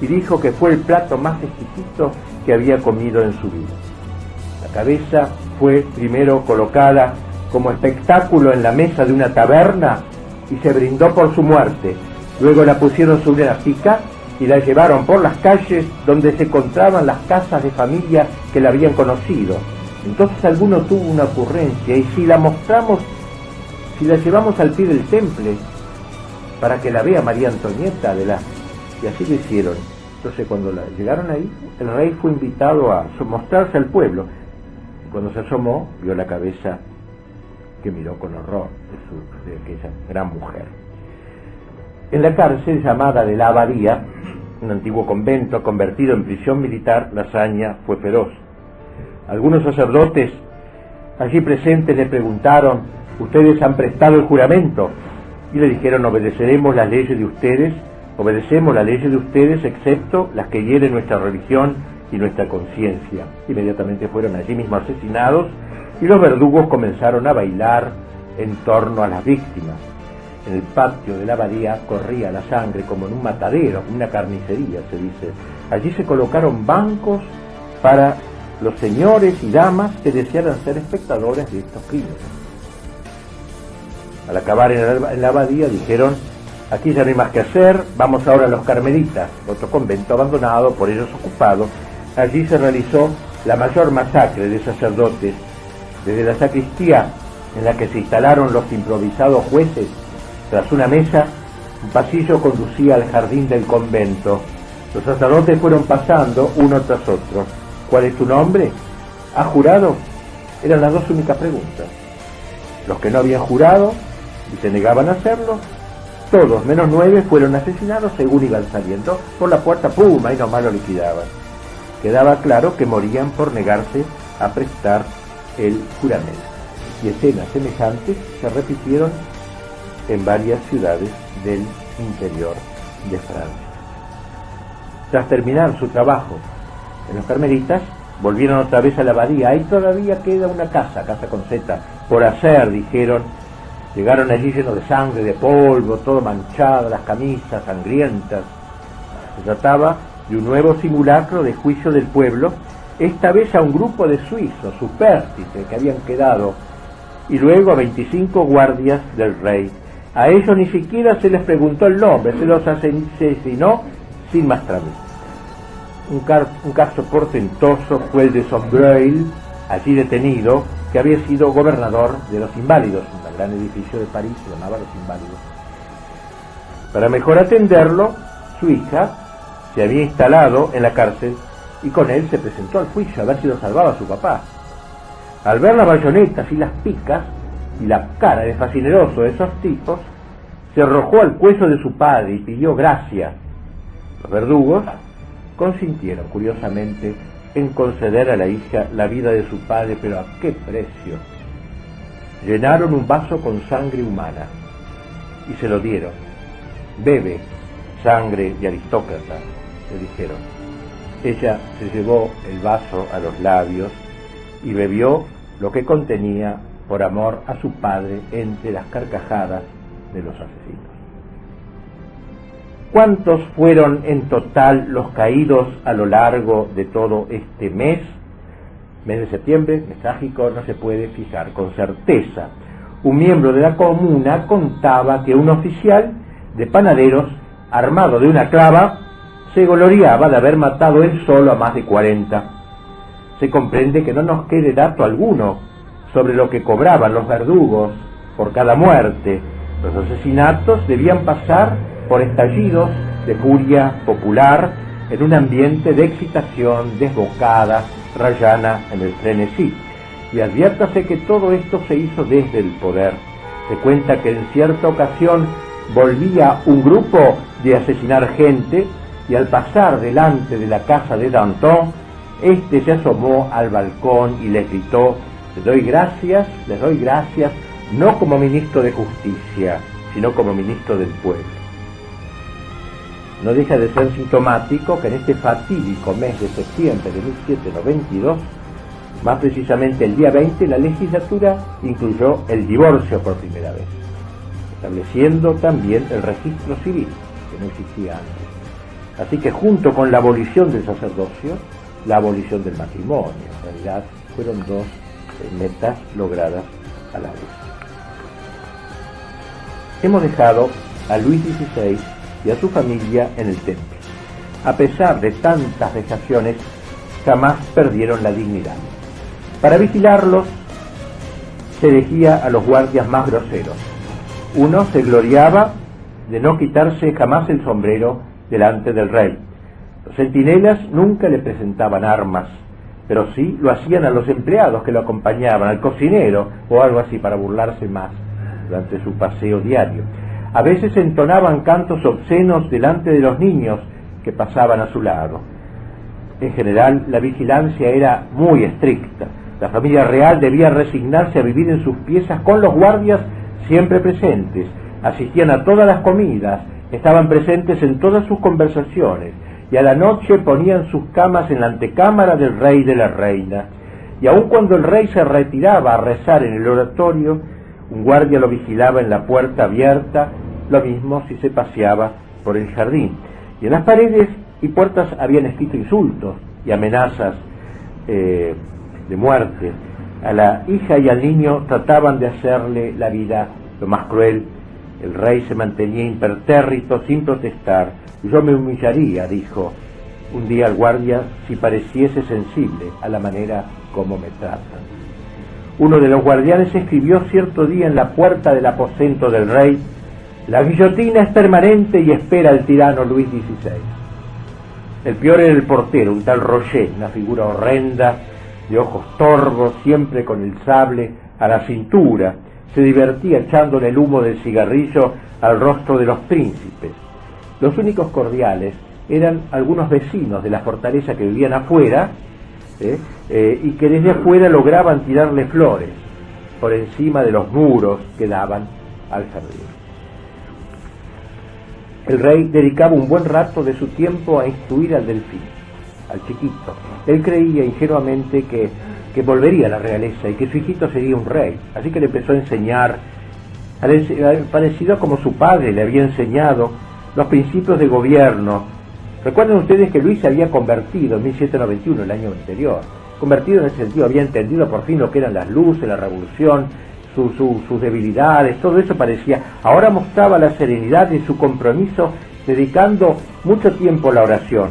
y dijo que fue el plato más exquisito que había comido en su vida. La cabeza fue primero colocada como espectáculo en la mesa de una taberna y se brindó por su muerte. Luego la pusieron sobre una pica y la llevaron por las calles donde se encontraban las casas de familia que la habían conocido. Entonces alguno tuvo una ocurrencia, y si la mostramos, si la llevamos al pie del Temple para que la vea María Antonieta, y así lo hicieron. Entonces cuando llegaron ahí, el rey fue invitado a mostrarse al pueblo. Cuando se asomó, vio la cabeza que miró con horror de aquella gran mujer. En la cárcel llamada de la Abadía, un antiguo convento convertido en prisión militar, la hazaña fue feroz. Algunos sacerdotes allí presentes le preguntaron: ¿ustedes han prestado el juramento? Y le dijeron: obedeceremos las leyes de ustedes, obedecemos las leyes de ustedes, excepto las que hieren nuestra religión y nuestra conciencia. Inmediatamente fueron allí mismo asesinados, y los verdugos comenzaron a bailar en torno a las víctimas. En el patio de la abadía corría la sangre como en un matadero, una carnicería, se dice. Allí se colocaron bancos para los señores y damas que desearan ser espectadores de estos crímenes. Al acabar en la abadía dijeron: aquí ya no hay más que hacer, vamos ahora a los Carmelitas, otro convento abandonado, por ellos ocupado. Allí se realizó la mayor masacre de sacerdotes. Desde la sacristía en la que se instalaron los improvisados jueces, tras una mesa, un pasillo conducía al jardín del convento. Los sacerdotes fueron pasando uno tras otro. ¿Cuál es tu nombre? ¿Has jurado? Eran las dos únicas preguntas. Los que no habían jurado y se negaban a hacerlo, todos menos 9 fueron asesinados según iban saliendo por la puerta. ¡Pum! Ahí nomás lo liquidaban. Quedaba claro que morían por negarse a prestar el juramento. y escenas semejantes se repitieron en varias ciudades del interior de Francia. Tras terminar su trabajo en los carmelitas, volvieron otra vez a la abadía. Ahí todavía queda una casa con Z, por hacer, dijeron. Llegaron allí llenos de sangre, de polvo, todo manchado, las camisas sangrientas. Se trataba de un nuevo simulacro de juicio del pueblo, esta vez a un grupo de suizos, supérstices, que habían quedado, y luego a 25 guardias del rey. A ellos ni siquiera se les preguntó el nombre, se los asesinó sin más trámite. Un caso portentoso fue el de Sombreuil, allí detenido, que había sido gobernador de los Inválidos, un gran edificio de París se llamaba Los Inválidos. Para mejor atenderlo, su hija se había instalado en la cárcel y con él se presentó al juicio a ver si lo salvaba su papá. Al ver las bayonetas y las picas y la cara de fascineroso de esos tipos, se arrojó al cuello de su padre y pidió gracia. Los verdugos consintieron, curiosamente, en conceder a la hija la vida de su padre, pero ¿a qué precio? Llenaron un vaso con sangre humana y se lo dieron. Bebe, sangre de aristócrata, le dijeron. Ella se llevó el vaso a los labios y bebió lo que contenía por amor a su padre entre las carcajadas de los asesinos. ¿Cuántos fueron en total los caídos a lo largo de todo este mes? Mes de septiembre, mes trágico, no se puede fijar con certeza. Un miembro de la comuna contaba que un oficial de panaderos, armado de una clava, se gloriaba de haber matado él solo a más de 40. Se comprende que no nos quede dato alguno sobre lo que cobraban los verdugos por cada muerte. Los asesinatos debían pasar por estallidos de furia popular en un ambiente de excitación desbocada, rayana en el frenesí. Y adviértase que todo esto se hizo desde el poder. Se cuenta que en cierta ocasión volvía un grupo de asesinar gente y al pasar delante de la casa de Danton, este se asomó al balcón y les gritó: les doy gracias, no como ministro de justicia, sino como ministro del pueblo. No deja de ser sintomático que en este fatídico mes de septiembre de 1792, más precisamente el día 20, la legislatura incluyó el divorcio por primera vez, estableciendo también el registro civil, que no existía antes. Así que junto con la abolición del sacerdocio, la abolición del matrimonio, en realidad fueron dos metas logradas a la vez. Hemos dejado a Luis XVI y a su familia en el templo. A pesar de tantas vejaciones, jamás perdieron la dignidad. Para vigilarlos, se elegía a los guardias más groseros. Uno se gloriaba de no quitarse jamás el sombrero delante del rey. Los centinelas nunca le presentaban armas, pero sí lo hacían a los empleados que lo acompañaban, al cocinero o algo así, para burlarse más durante su paseo diario. A veces entonaban cantos obscenos delante de los niños que pasaban a su lado. En general, la vigilancia era muy estricta. La familia real debía resignarse a vivir en sus piezas con los guardias siempre presentes. Asistían a todas las comidas, estaban presentes en todas sus conversaciones, y a la noche ponían sus camas en la antecámara del rey y de la reina. Y aun cuando el rey se retiraba a rezar en el oratorio, un guardia lo vigilaba en la puerta abierta, lo mismo si se paseaba por el jardín. Y en las paredes y puertas habían escrito insultos y amenazas de muerte. A la hija y al niño trataban de hacerle la vida lo más cruel. El rey se mantenía impertérrito sin protestar. Yo me humillaría, dijo un día al guardia, si pareciese sensible a la manera como me tratan. Uno de los guardianes escribió cierto día en la puerta del aposento del rey: la guillotina es permanente y espera al tirano Luis XVI. El peor era el portero, un tal Roger, una figura horrenda, de ojos torvos, siempre con el sable a la cintura. Se divertía echándole el humo del cigarrillo al rostro de los príncipes. Los únicos cordiales eran algunos vecinos de la fortaleza que vivían afuera, y que desde afuera lograban tirarle flores. por encima de los muros que daban al jardín. El rey dedicaba un buen rato de su tiempo a instruir al Delfín, al chiquito. Él creía ingenuamente que volvería a la realeza y que su hijito sería un rey, así que le empezó a enseñar, parecido como su padre le había enseñado, los principios de gobierno. Recuerden ustedes que Luis se había convertido en 1791, el año anterior, convertido en ese sentido, había entendido por fin lo que eran las luces, la revolución, sus debilidades, todo eso parecía. Ahora mostraba la serenidad de su compromiso, dedicando mucho tiempo a la oración.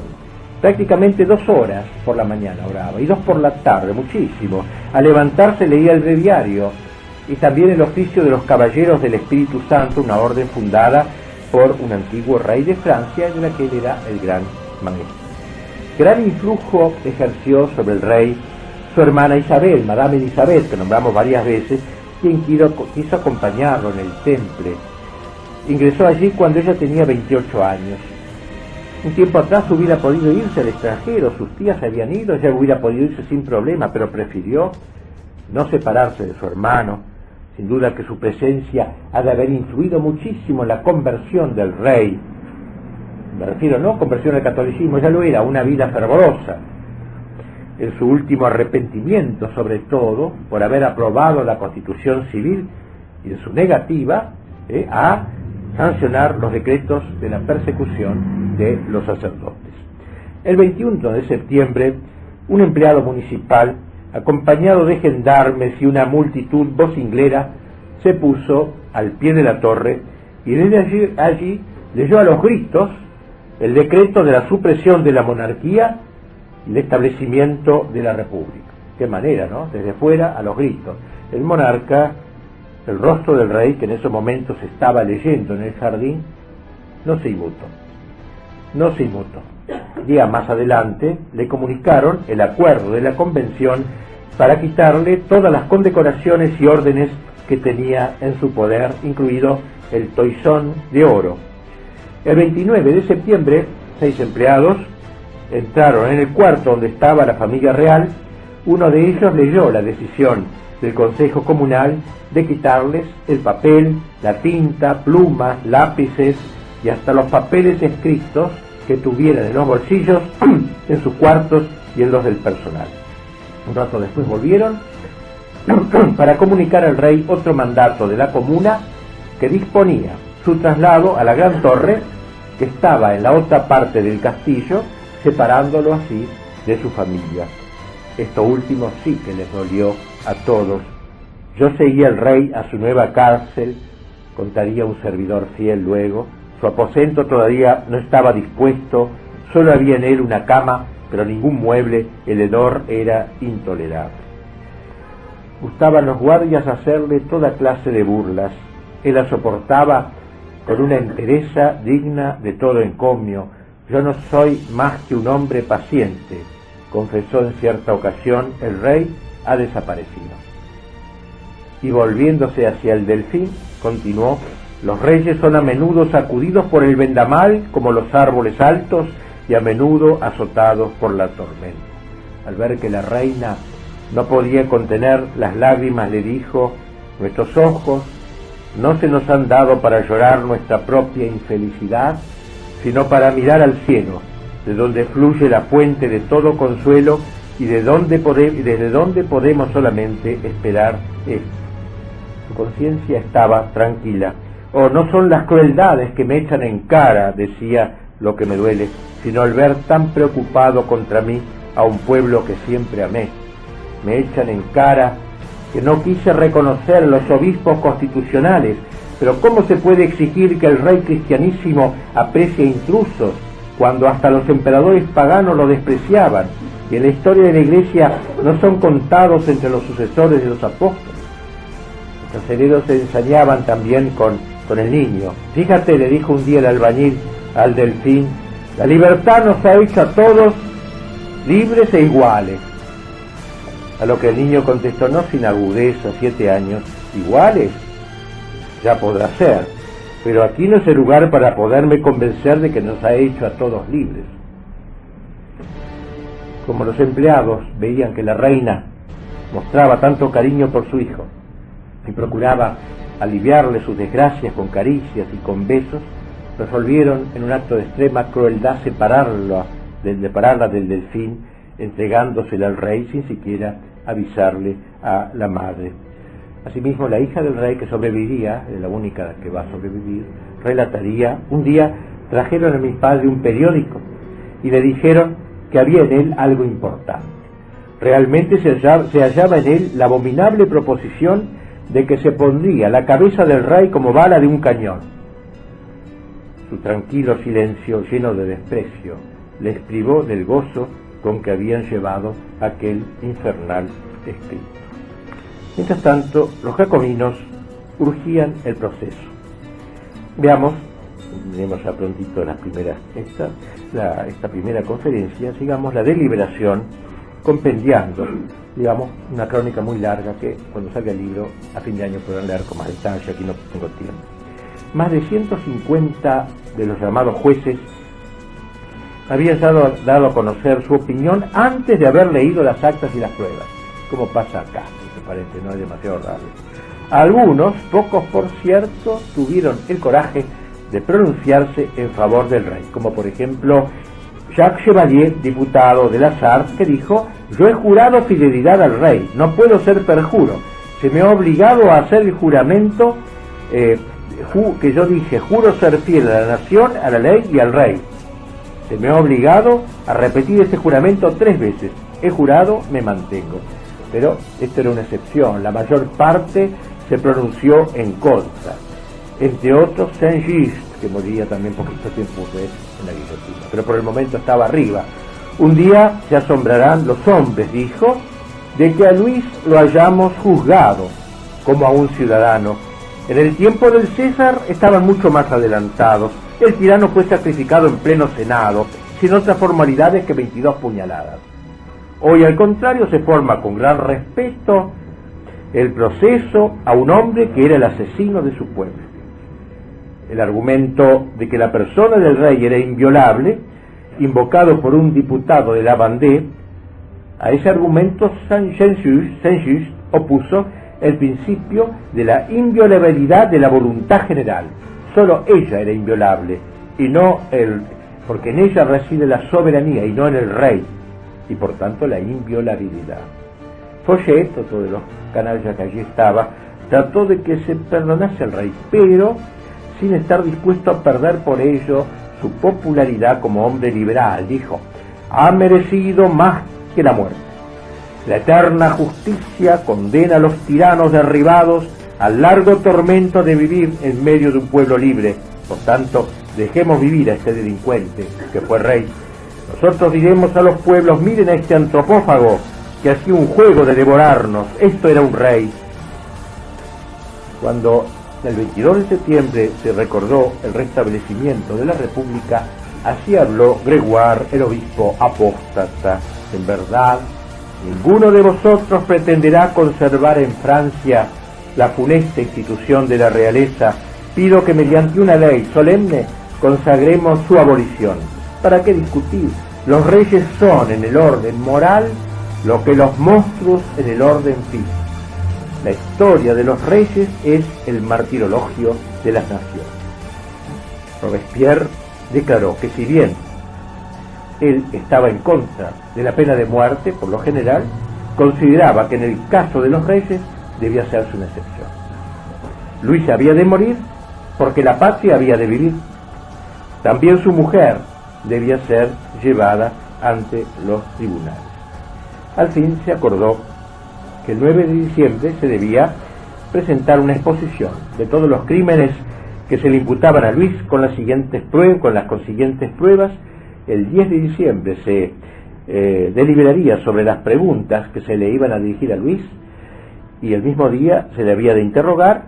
Prácticamente 2 horas por la mañana oraba y 2 por la tarde, muchísimo. Al levantarse leía el breviario y también el oficio de los caballeros del Espíritu Santo, una orden fundada por un antiguo rey de Francia, de la que él era el gran maestro. Gran influjo ejerció sobre el rey su hermana Isabel, Madame Elizabeth, que nombramos varias veces, quien quiso acompañarlo en el Temple. Ingresó allí cuando ella tenía 28 años. Un tiempo atrás hubiera podido irse al extranjero, sus tías se habían ido, ella hubiera podido irse sin problema, pero prefirió no separarse de su hermano. Sin duda que su presencia ha de haber influido muchísimo en la conversión del rey. Me refiero no conversión al catolicismo, ya lo era, una vida fervorosa. En su último arrepentimiento, sobre todo, por haber aprobado la Constitución Civil y en su negativa a sancionar los decretos de la persecución de los sacerdotes. El 21 de septiembre, un empleado municipal, acompañado de gendarmes y una multitud vocinglera, se puso al pie de la torre y desde allí leyó a los gritos el decreto de la supresión de la monarquía y el establecimiento de la república. Qué manera, ¿no? Desde fuera a los gritos. El monarca, el rostro del rey, que en esos momentos estaba leyendo en el jardín, no se inmutó. Días más adelante le comunicaron el acuerdo de la convención para quitarle todas las condecoraciones y órdenes que tenía en su poder, incluido el toisón de oro. El 29 de septiembre, 6 empleados entraron en el cuarto donde estaba la familia real. Uno de ellos leyó la decisión del Consejo Comunal de quitarles el papel, la tinta, plumas, lápices y hasta los papeles escritos que tuvieran en los bolsillos, en sus cuartos y en los del personal. Un rato después volvieron para comunicar al rey otro mandato de la comuna que disponía su traslado a la gran torre que estaba en la otra parte del castillo, separándolo así de su familia. Esto último sí que les dolió a todos. Yo seguía al rey a su nueva cárcel, contaría un servidor fiel luego. Su aposento todavía no estaba dispuesto, solo había en él una cama, pero ningún mueble, el hedor era intolerable. Gustaban los guardias hacerle toda clase de burlas. Él las soportaba con una entereza digna de todo encomio. Yo no soy más que un hombre paciente, confesó en cierta ocasión. El rey ha desaparecido. Y volviéndose hacia el Delfín, continuó: los reyes son a menudo sacudidos por el vendamal como los árboles altos y a menudo azotados por la tormenta. Al ver que la reina no podía contener las lágrimas, le dijo: nuestros ojos no se nos han dado para llorar nuestra propia infelicidad, sino para mirar al cielo, de donde fluye la fuente de todo consuelo y desde donde podemos solamente esperar esto. Su conciencia estaba tranquila. Oh, no son las crueldades que me echan en cara, decía, lo que me duele, sino el ver tan preocupado contra mí a un pueblo que siempre amé. Me echan en cara que no quise reconocer los obispos constitucionales, pero ¿cómo se puede exigir que el rey cristianísimo aprecie intrusos cuando hasta los emperadores paganos lo despreciaban y en la historia de la Iglesia no son contados entre los sucesores de los apóstoles? Los carceleros se ensañaban también con el niño. Fíjate, le dijo un día el albañil al Delfín, la libertad nos ha hecho a todos libres e iguales. A lo que el niño contestó, no sin agudeza, 7 años, iguales, ya podrá ser, pero aquí no es el lugar para poderme convencer de que nos ha hecho a todos libres. Como los empleados veían que la reina mostraba tanto cariño por su hijo, y procuraba aliviarle sus desgracias con caricias y con besos, resolvieron en un acto de extrema crueldad separarla del delfín, entregándosela al rey sin siquiera avisarle a la madre. Asimismo, la hija del rey, que sobreviviría, la única que va a sobrevivir, relataría: un día trajeron a mi padre un periódico y le dijeron que había en él algo importante. Realmente se hallaba en él la abominable proposición de que se pondría la cabeza del rey como bala de un cañón. Su tranquilo silencio, lleno de desprecio, les privó del gozo con que habían llevado aquel infernal escrito. Mientras tanto, los jacobinos urgían el proceso. Veamos ya prontito esta primera conferencia, sigamos la deliberación, compendiando, una crónica muy larga que cuando salga el libro a fin de año podrán leer con más detalle, aquí no tengo tiempo. Más de 150 de los llamados jueces habían dado a conocer su opinión antes de haber leído las actas y las pruebas, como pasa acá, me parece, no es demasiado raro. Algunos, pocos por cierto, tuvieron el coraje de pronunciarse en favor del rey, como por ejemplo Jacques Chevalier, diputado de la Sarthe, que dijo: yo he jurado fidelidad al rey, no puedo ser perjuro, se me ha obligado a hacer el juramento que yo dije, juro ser fiel a la nación, a la ley y al rey. Se me ha obligado a repetir ese juramento 3 veces, he jurado, me mantengo. Pero esto era una excepción, la mayor parte se pronunció en contra. Entre otros, Saint-Just, que moría también poquito tiempo después en la guillotina, pero por el momento estaba arriba. Un día se asombrarán los hombres, dijo, de que a Luis lo hayamos juzgado como a un ciudadano. En el tiempo del César estaban mucho más adelantados. El tirano fue sacrificado en pleno Senado, sin otras formalidades que 22 puñaladas. Hoy, al contrario, se forma con gran respeto el proceso a un hombre que era el asesino de su pueblo. El argumento de que la persona del rey era inviolable, invocado por un diputado de la Vendée, a ese argumento Saint-Just opuso el principio de la inviolabilidad de la voluntad general. Solo ella era inviolable, y no porque en ella reside la soberanía y no en el rey, y por tanto la inviolabilidad. Fouché, otro de los canallas que allí estaba, trató de que se perdonase al rey, pero sin estar dispuesto a perder por ello su popularidad como hombre liberal. Dijo: ha merecido más que la muerte. La eterna justicia condena a los tiranos derribados al largo tormento de vivir en medio de un pueblo libre. Por tanto, dejemos vivir a este delincuente que fue rey. Nosotros diremos a los pueblos: miren a este antropófago que hacía un juego de devorarnos. Esto era un rey. Cuando el 22 de septiembre se recordó el restablecimiento de la República, así habló Gregoire, el obispo apóstata: en verdad, ninguno de vosotros pretenderá conservar en Francia la funesta institución de la realeza. Pido que mediante una ley solemne consagremos su abolición. ¿Para qué discutir? Los reyes son en el orden moral lo que los monstruos en el orden físico. La historia de los reyes es el martirologio de las naciones. Robespierre declaró que si bien él estaba en contra de la pena de muerte, por lo general, consideraba que en el caso de los reyes debía hacerse una excepción. Luis había de morir porque la patria había de vivir. También su mujer debía ser llevada ante los tribunales. Al fin se acordó que el 9 de diciembre se debía presentar una exposición de todos los crímenes que se le imputaban a Luis con las consiguientes pruebas. El 10 de diciembre se deliberaría sobre las preguntas que se le iban a dirigir a Luis, y el mismo día se le había de interrogar.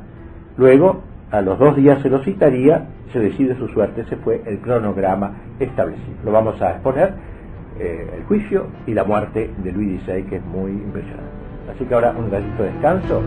Luego, a los 2 días se lo citaría, se decide su suerte. Ese fue el cronograma establecido. Lo vamos a exponer, el juicio y la muerte de Luis XVI, que es muy impresionante. Así que ahora un ratito de descanso